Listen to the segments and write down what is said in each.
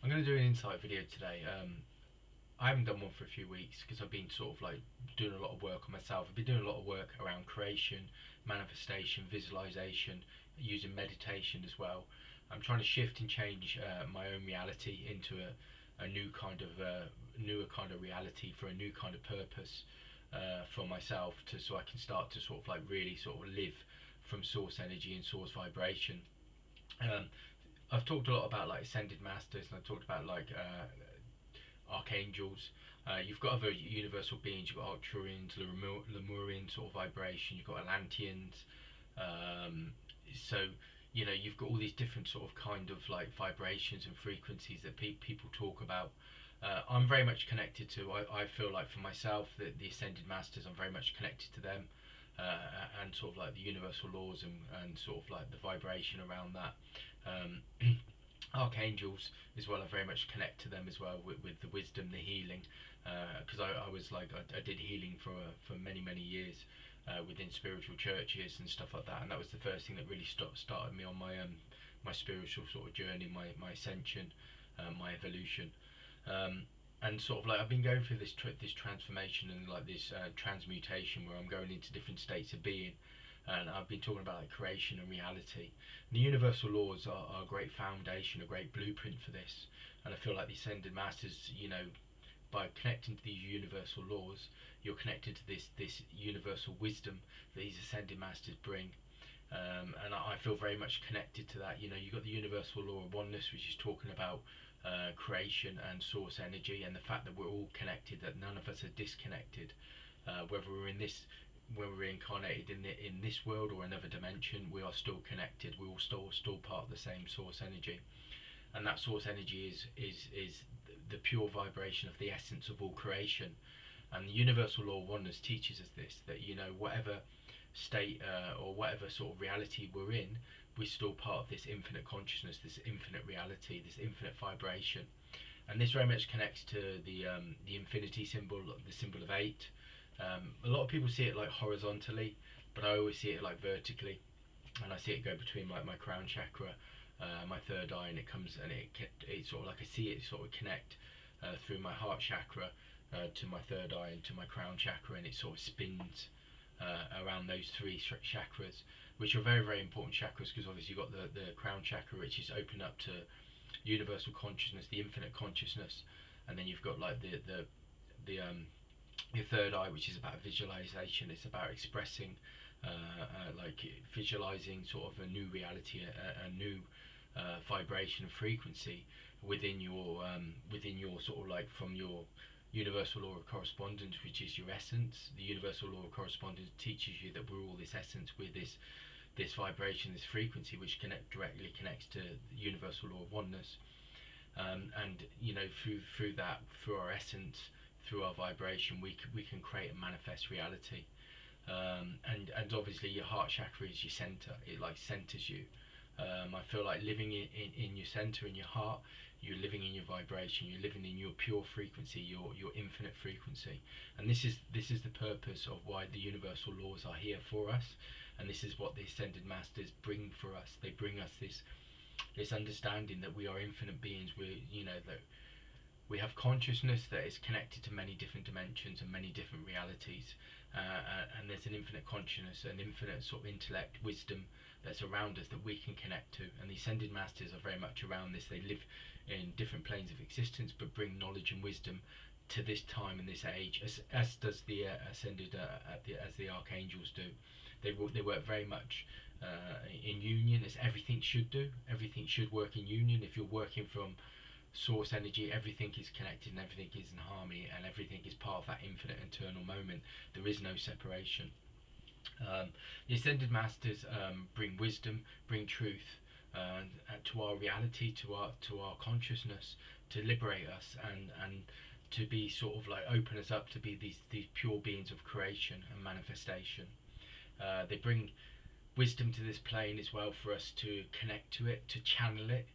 I'm going to do an insight video today. I haven't done one for a few weeks because I've been sort of like doing a lot of work on myself. I've been doing a lot of work around creation, manifestation, visualization, using meditation as well. I'm trying to shift and change my own reality into a new kind of newer kind of reality for a new kind of purpose for myself, so I can start to sort of like really sort of live from source energy and source vibration. Um, I've talked a lot about like ascended masters, and I've talked about like archangels. You've got other universal beings. You've got Arcturians, Lemurian sort of vibration. You've got Atlanteans. Um, so you've got all these different sort of kind of like vibrations and frequencies that people talk about. I'm very much connected to. I feel like for myself that the ascended masters, I'm very much connected to them, and sort of like the universal laws and sort of like the vibration around that. Um, Archangels as well, I very much connect to them as well with the wisdom, the healing, because I was like I did healing for many years within spiritual churches and stuff like that, and that was the first thing that really started me on my spiritual sort of journey, my ascension, my evolution. Um, and sort of like I've been going through this transformation and like this transmutation where I'm going into different states of being, and I've been talking about like creation and reality. The universal laws are a great foundation, a great blueprint for this, and I feel like the ascended masters, by connecting to these universal laws, you're connected to this universal wisdom that these ascended masters bring. And I feel very much connected to that. You've got the universal law of oneness, which is talking about creation and source energy, and the fact that we're all connected, that none of us are disconnected, whether we're in this when we're incarnated in this world or another dimension, we are still connected. We're all still part of the same source energy, and that source energy is the pure vibration of the essence of all creation. And the universal law of oneness teaches us this, that whatever state or whatever sort of reality we're in, we're still part of this infinite consciousness, this infinite reality, this infinite vibration. And this very much connects to the infinity symbol, the symbol of 8. A lot of people see it like horizontally, but I always see it like vertically, and I see it go between like my crown chakra, my third eye, and it comes and it sort of like I see it sort of connect through my heart chakra to my third eye and to my crown chakra, and it sort of spins around those three chakras, which are very important chakras, because obviously you've got the crown chakra, which is open up to universal consciousness, the infinite consciousness, and then you've got like your third eye, which is about visualization. It's about expressing, like visualizing sort of a new reality, a new vibration and frequency within your sort of like from your universal law of correspondence, which is your essence. The universal law of correspondence teaches you that we're all this essence, with this vibration, this frequency, which directly connects to the universal law of oneness. And through that, through our essence, through our vibration, we can create and manifest reality. And obviously your heart chakra is your center. It like centers you. I feel like living in your center, in your heart, you're living in your vibration, you're living in your pure frequency, your infinite frequency. And this is the purpose of why the universal laws are here for us, and this is what the ascended masters bring for us. They bring us this understanding that we are infinite beings. That we have consciousness that is connected to many different dimensions and many different realities, and there's an infinite consciousness, an infinite sort of intellect, wisdom that's around us that we can connect to. And the ascended masters are very much around this. They live in different planes of existence, but bring knowledge and wisdom to this time and this age, as does the ascended as the archangels do. They work very much in union, as everything should do. Everything should work in union. If you're working from source energy, everything is connected and everything is in harmony, and everything is part of that infinite eternal moment. There is no separation. The ascended masters bring wisdom, bring truth to our reality, to our consciousness, to liberate us and to be sort of like open us up to be these pure beings of creation and manifestation. They bring wisdom to this plane as well, for us to connect to it, to channel it,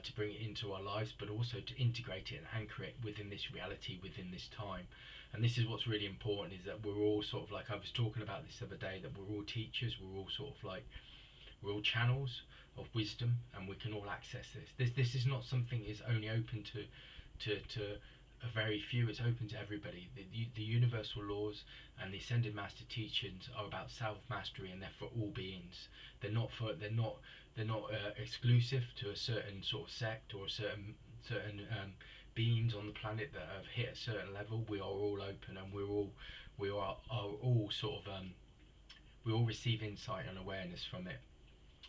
to bring it into our lives, but also to integrate it and anchor it within this reality, within this time. And this is what's really important, is that we're all sort of like, I was talking about this the other day, that we're all teachers. We're all sort of like We're all channels of wisdom, and we can all access this. This is not something is only open to a very few. It's open to everybody. The universal laws and the ascended master teachings are about self mastery, and they're for all beings. They're not exclusive to a certain sort of sect or a certain beings on the planet that have hit a certain level. We are all open, and are all sort of we all receive insight and awareness from it.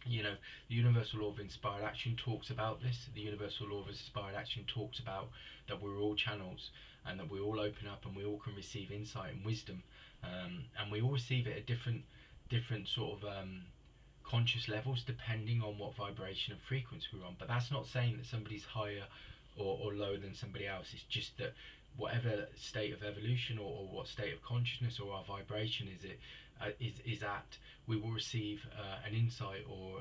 The universal law of inspired action talks about this. The universal law of inspired action talks about that we're all channels, and that we all open up, and we all can receive insight and wisdom, and we all receive it at different sort of conscious levels depending on what vibration and frequency we're on. But that's not saying that somebody's higher or lower than somebody else. It's just that whatever state of evolution, or what state of consciousness or our vibration is at, we will receive an insight or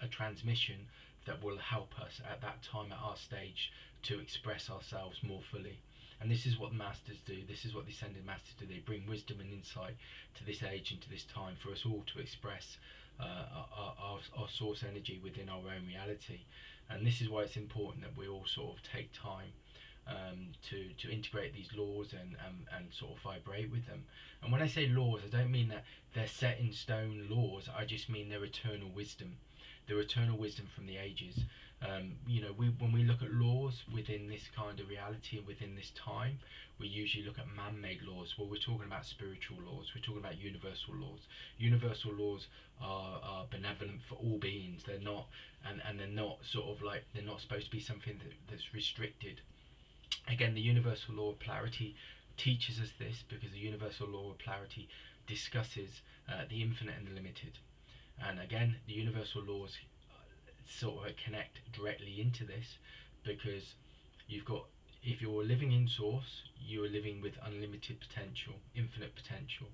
a transmission that will help us at that time, at our stage, to express ourselves more fully. And this is what the masters do. This is what the ascended masters do. They bring wisdom and insight to this age and to this time for us all to express our source energy within our own reality. And this is why it's important that we all sort of take time to integrate these laws and sort of vibrate with them. And when I say laws, I don't mean that they're set in stone laws. I just mean they're eternal wisdom. They're eternal wisdom from the ages. When we look at laws within this kind of reality and within this time, we usually look at man-made laws. Well, we're talking about spiritual laws. We're talking about universal laws. Universal laws are benevolent for all beings. They're not, and they're not sort of like, they're not supposed to be something that's restricted. Again, the universal law of polarity teaches us this, because the universal law of polarity discusses the infinite and the limited. And again, the universal laws sort of connect directly into this, because if you're living in source, you are living with unlimited potential, infinite potential.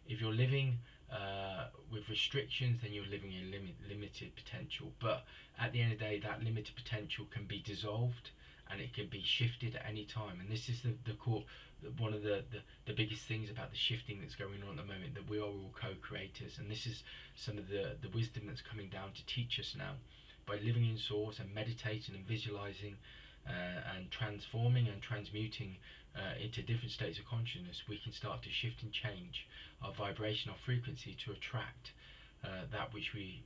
If you're living with restrictions, then you're living in limited potential. But at the end of the day, that limited potential can be dissolved, and it can be shifted at any time. And this is the core, one of the biggest things about the shifting that's going on at the moment, that we are all co-creators. And this is some of the wisdom that's coming down to teach us now. By living in source and meditating and visualizing and transforming and transmuting into different states of consciousness, we can start to shift and change our vibration, our frequency, to attract that which we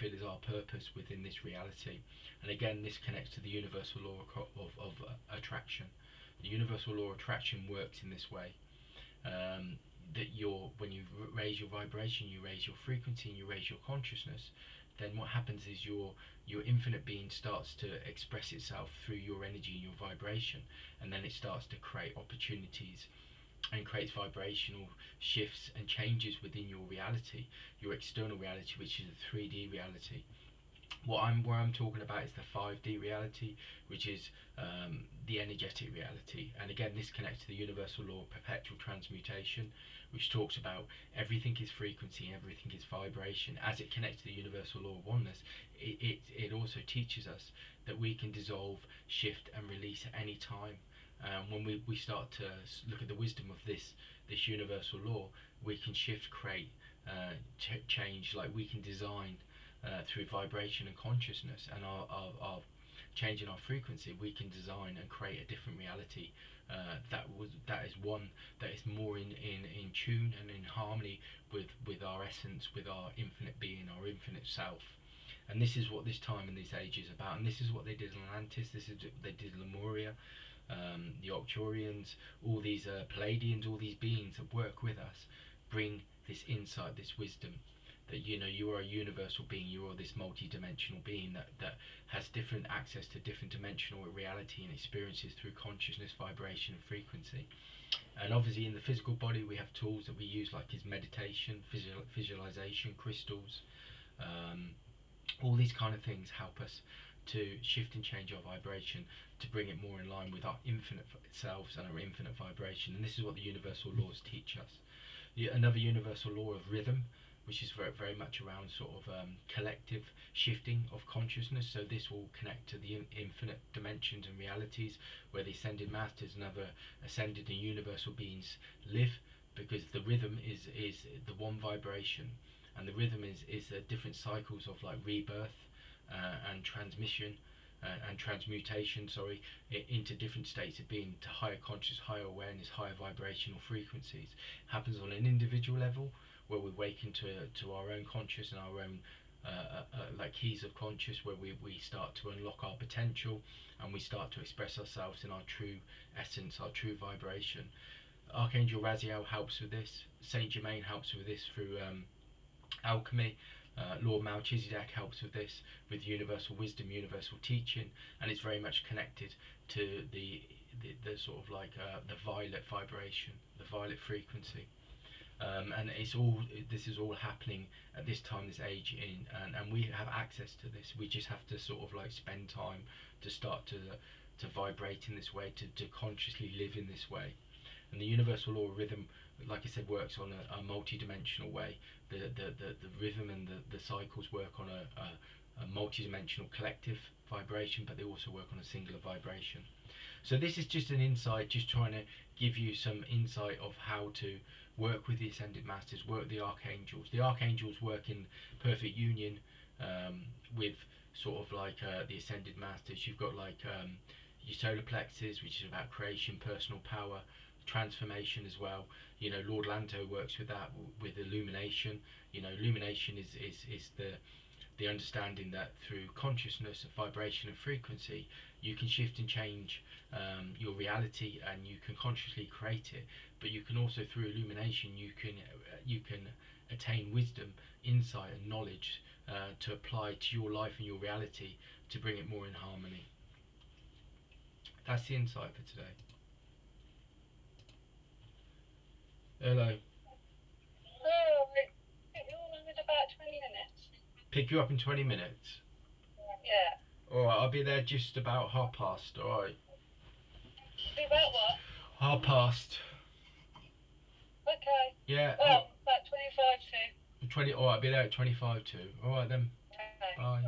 feel is our purpose within this reality. And again, this connects to the universal law of attraction. The universal law of attraction works in this way. That when you raise your vibration, you raise your frequency, and you raise your consciousness, then what happens is your infinite being starts to express itself through your energy and your vibration, and then it starts to create opportunities and creates vibrational shifts and changes within your reality, your external reality, which is a 3D reality. Where I'm talking about is the 5D reality, which is the energetic reality. And again, this connects to the universal law of perpetual transmutation, which talks about everything is frequency, everything is vibration. As it connects to the universal law of oneness, it also teaches us that we can dissolve, shift, and release at any time. When we start to look at the wisdom of this universal law, we can shift, create, change. Like, we can design through vibration and consciousness, and our changing our frequency, we can design and create a different reality that is more in tune and in harmony with our essence, with our infinite being, our infinite self. And this is what this time and this age is about. And this is what they did in Atlantis. This is what they did in Lemuria, the Arcturians, all these Palladians, all these beings that work with us, bring this insight, this wisdom, that you are a universal being. You are this multi-dimensional being that has different access to different dimensional reality and experiences through consciousness, vibration, and frequency. And obviously in the physical body we have tools that we use, like is meditation, visualization, crystals, all these kind of things help us to shift and change our vibration, to bring it more in line with our infinite selves and our infinite vibration. And this is what the universal laws teach us. Another universal law of rhythm, which is very, very much around sort of collective shifting of consciousness. So this will connect to the infinite dimensions and realities where the ascended masters and other ascended and universal beings live, because the rhythm is the one vibration and the rhythm is different cycles of like rebirth and transmission and transmutation, sorry, into different states of being, to higher conscious, higher awareness, higher vibrational frequencies. It happens on an individual level, where we awaken to our own conscious and our own like keys of conscious, where we start to unlock our potential and we start to express ourselves in our true essence, our true vibration. Archangel Raziel helps with this. Saint Germain helps with this through alchemy. Lord Melchizedek helps with this, with universal wisdom, universal teaching, and it's very much connected to the sort of like the violet vibration, the violet frequency. And this is all happening at this time, this age, and we have access to this. We just have to sort of like spend time to start to vibrate in this way, to consciously live in this way. And the universal law of rhythm, like I said, works on a multi-dimensional way. The rhythm and the cycles work on a multi-dimensional collective vibration, but they also work on a singular vibration. So this is just an insight, just trying to give you some insight of how to work with the Ascended Masters, work with the Archangels. The Archangels work in perfect union with sort of like the Ascended Masters. You've got like your solar plexus, which is about creation, personal power, transformation as well. You know, Lord Lanto works with that, with illumination. You know, illumination is the understanding that through consciousness, vibration and frequency, you can shift and change your reality, and you can consciously create it. But you can also, through illumination, you can attain wisdom, insight and knowledge to apply to your life and your reality to bring it more in harmony. That's the insight for today. Hello. Oh, it will in about 20 minutes. Pick you up in 20 minutes. Yeah. Alright, I'll be there just about past. Alright. Be about what? past. Okay. Yeah. Well, about 25 to. 20. Alright, I'll be there at 25 to. Alright then. Okay. Bye.